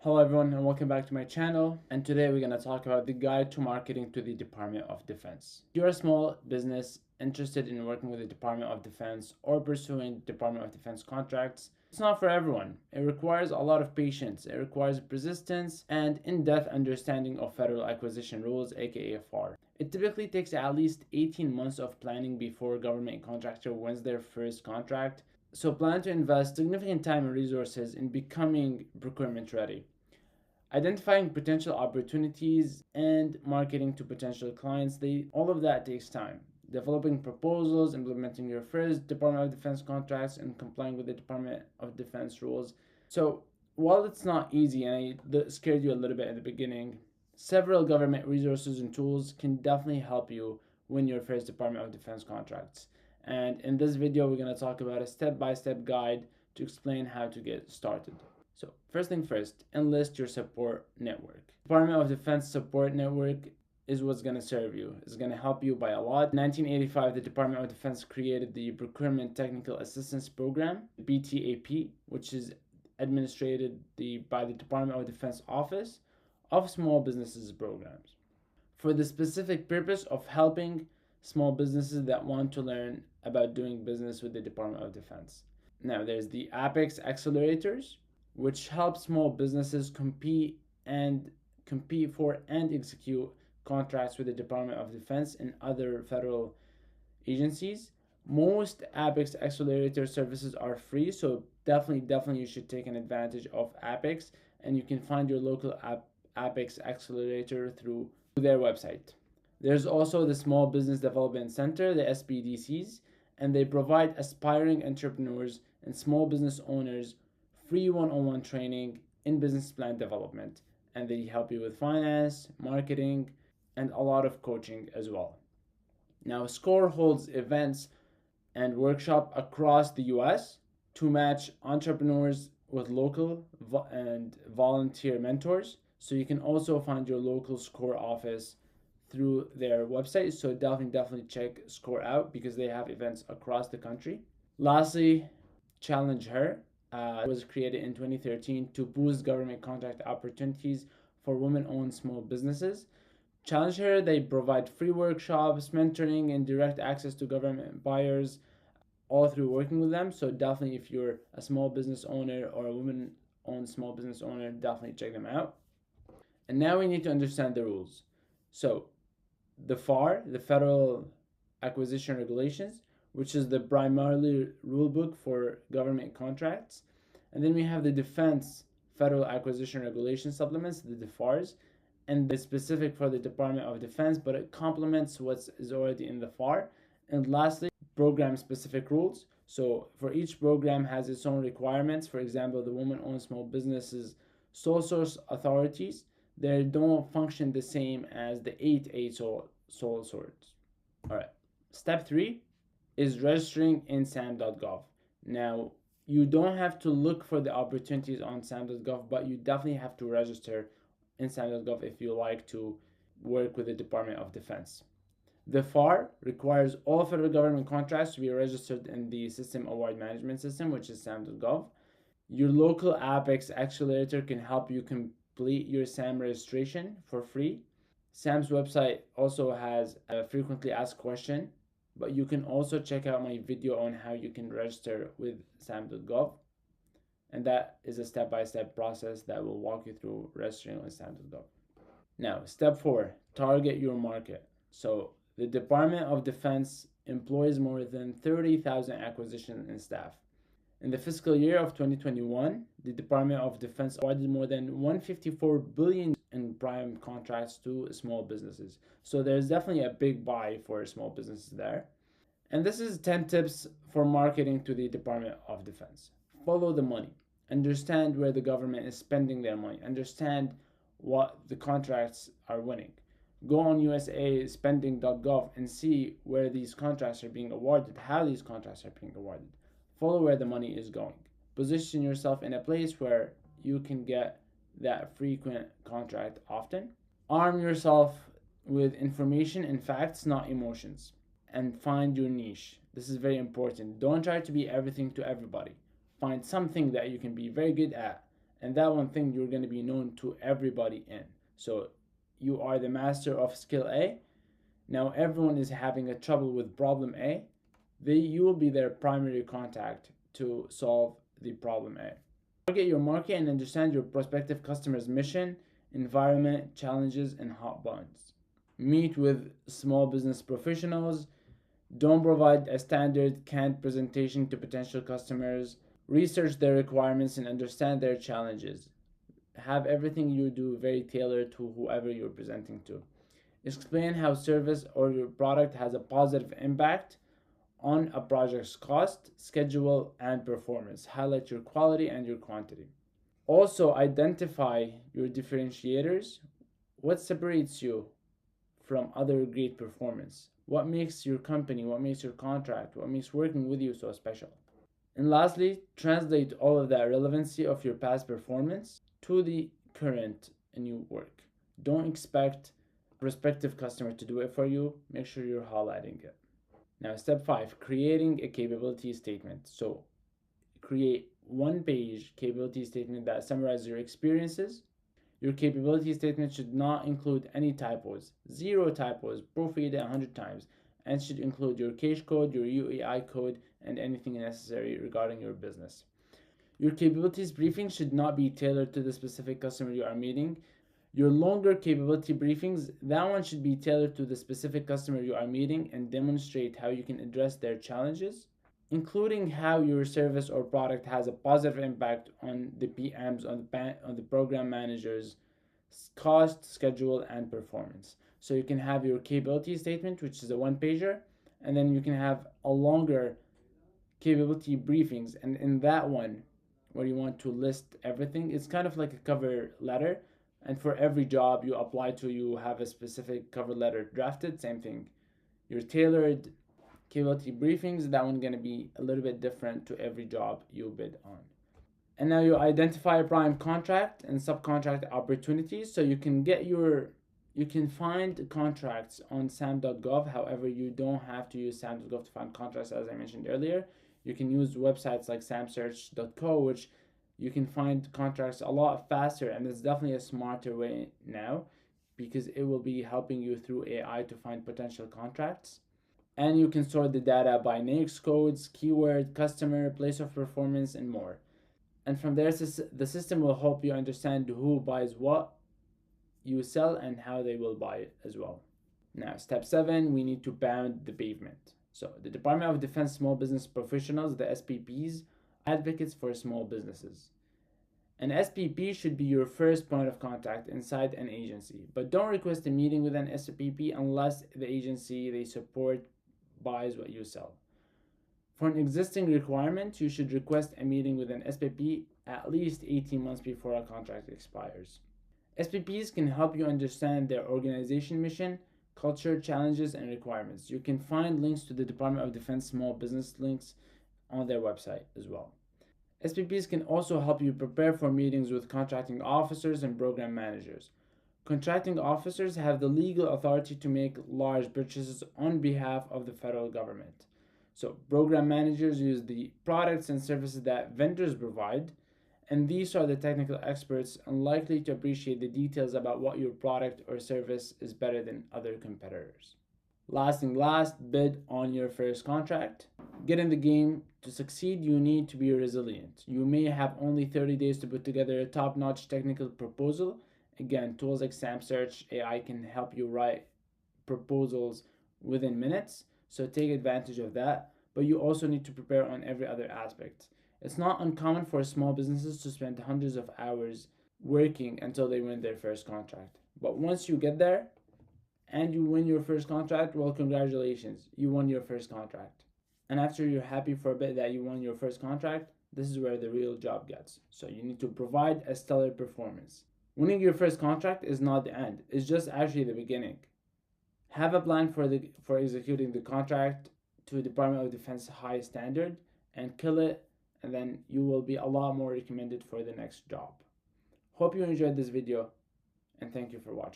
Hello everyone and welcome back to my channel, and today we're going to talk about the guide to marketing to the Department of Defense. If you're a small business interested in working with the Department of Defense or pursuing Department of Defense contracts, it's not for everyone. It requires a lot of patience, it requires persistence and in-depth understanding of federal acquisition rules, aka FAR. It typically takes at least 18 months of planning before a government contractor wins their first contract. So plan to invest significant time and resources in becoming procurement ready. Identifying potential opportunities and marketing to potential clients, all of that takes time. Developing proposals, implementing your first Department of Defense contracts, and complying with the Department of Defense rules. So while it's not easy and I scared you a little bit at the beginning, several government resources and tools can definitely help you win your first Department of Defense contracts. And in this video, we're going to talk about a step-by-step guide to explain how to get started. So first thing first, enlist your support network. Department of Defense support network is what's going to serve you. It's going to help you by a lot. In 1985, the Department of Defense created the Procurement Technical Assistance Program, BTAP, which is administered by the Department of Defense Office of Small Businesses Programs for the specific purpose of helping small businesses that want to learn about doing business with the Department of Defense. Now there's the Apex accelerators, which helps small businesses compete for and execute contracts with the Department of Defense and other federal agencies. Most Apex accelerator services are free, so definitely you should take an advantage of Apex, and you can find your local Apex accelerator through their website. There's also the Small Business Development Center, the SBDCs, and they provide aspiring entrepreneurs and small business owners free one-on-one training in business plan development, and they help you with finance, marketing, and a lot of coaching as well. Now, SCORE holds events and workshops across the US to match entrepreneurs with local and volunteer mentors. So you can also find your local SCORE office through their website. So definitely check SCORE out because they have events across the country. Lastly, Challenge Her was created in 2013 to boost government contract opportunities for women-owned small businesses. Challenge Her, they provide free workshops, mentoring, and direct access to government buyers, all through working with them. So definitely, if you're a small business owner or a woman-owned small business owner, definitely check them out. And now we need to understand the rules. So the FAR, the Federal Acquisition Regulations, which is the primarily rule book for government contracts. And then we have the Defense Federal Acquisition Regulation Supplements, the DFARS, and it's specific for the Department of Defense, but it complements what is already in the FAR. And lastly, program-specific rules. So for each program has its own requirements. For example, the women-owned small businesses sole source authorities, they don't function the same as the 8A sole source. All right, step 3 is registering in SAM.gov. Now, you don't have to look for the opportunities on SAM.gov, but you definitely have to register in SAM.gov if you like to work with the Department of Defense. The FAR requires all federal government contracts to be registered in the System Award Management System, which is SAM.gov. Your local Apex accelerator can help you complete your SAM registration for free. SAM's website also has a frequently asked question, but you can also check out my video on how you can register with SAM.gov. And that is a step-by-step process that will walk you through registering with SAM.gov. Now, step 4, target your market. So the Department of Defense employs more than 30,000 acquisition and staff. In the fiscal year of 2021, the Department of Defense awarded more than $154 billion in prime contracts to small businesses. So there's definitely a big buy for small businesses there. And this is 10 tips for marketing to the Department of Defense. Follow the money. Understand where the government is spending their money. Understand what the contracts are winning. Go on usaspending.gov and see where these contracts are being awarded, how these contracts are being awarded. Follow where the money is going. Position yourself in a place where you can get that frequent contract often. Arm yourself with information and facts, not emotions. And find your niche. This is very important. Don't try to be everything to everybody. Find something that you can be very good at and that one thing you're going to be known to everybody in. So you are the master of skill A. Now everyone is having a trouble with problem A. You will be their primary contact to solve the problem A. Target your market and understand your prospective customer's mission, environment, challenges, and hot buttons. Meet with small business professionals. Don't provide a standard canned presentation to potential customers. Research their requirements and understand their challenges. Have everything you do very tailored to whoever you're presenting to. Explain how service or your product has a positive impact on a project's cost, schedule, and performance. Highlight your quality and your quantity. Also, identify your differentiators. What separates you from other great performance? What makes your company, what makes your contract, what makes working with you so special? And lastly, translate all of that relevancy of your past performance to the current new work. Don't expect prospective customer to do it for you. Make sure you're highlighting it. Now, step 5, creating a capability statement. So create one-page capability statement that summarizes your experiences. Your capability statement should not include any typos. 0 typos, proofread it 100 times, and should include your case code, your UEI code, and anything necessary regarding your business. Your capabilities briefing should not be tailored to the specific customer you are meeting. Your longer capability briefings, that one should be tailored to the specific customer you are meeting and demonstrate how you can address their challenges, including how your service or product has a positive impact on the PMs, on the program managers, cost, schedule, and performance. So you can have your capability statement, which is a one-pager, and then you can have a longer capability briefings. And in that one, where you want to list everything, it's kind of like a cover letter. And for every job you apply to, you have a specific cover letter drafted. Same thing. Your tailored capability briefings, that one gonna be a little bit different to every job you bid on. And now you identify prime contract and subcontract opportunities. So you can find contracts on sam.gov. However, you don't have to use sam.gov to find contracts, as I mentioned earlier. You can use websites like samsearch.co, which you can find contracts a lot faster, and it's definitely a smarter way now because it will be helping you through AI to find potential contracts. And you can sort the data by NAICS codes, keyword, customer, place of performance, and more. And from there, the system will help you understand who buys what you sell and how they will buy it as well. Now, step 7, we need to pound the pavement. So the Department of Defense Small Business Professionals, the SPPs, advocates for small businesses. An SPP should be your first point of contact inside an agency, but don't request a meeting with an SPP unless the agency they support buys what you sell. For an existing requirement, you should request a meeting with an SPP at least 18 months before a contract expires. SPPs can help you understand their organization mission, culture, challenges, and requirements. You can find links to the Department of Defense small business links on their website as well. SPPs can also help you prepare for meetings with contracting officers and program managers. Contracting officers have the legal authority to make large purchases on behalf of the federal government. So program managers use the products and services that vendors provide, and these are the technical experts and likely to appreciate the details about what your product or service is better than other competitors. Last, bid on your first contract. Get in the game. To succeed, you need to be resilient. You may have only 30 days to put together a top-notch technical proposal. Again, tools like SamSearch AI can help you write proposals within minutes, so take advantage of that. But you also need to prepare on every other aspect. It's not uncommon for small businesses to spend hundreds of hours working until they win their first contract. But once you get there and you win your first contract, well, congratulations, you won your first contract. And after you're happy for a bit that you won your first contract, this is where the real job gets. So you need to provide a stellar performance. Winning your first contract is not the end, it's just actually the beginning. Have a plan for executing the contract to Department of Defense high standard and kill it, and then you will be a lot more recommended for the next job. Hope you enjoyed this video, and thank you for watching.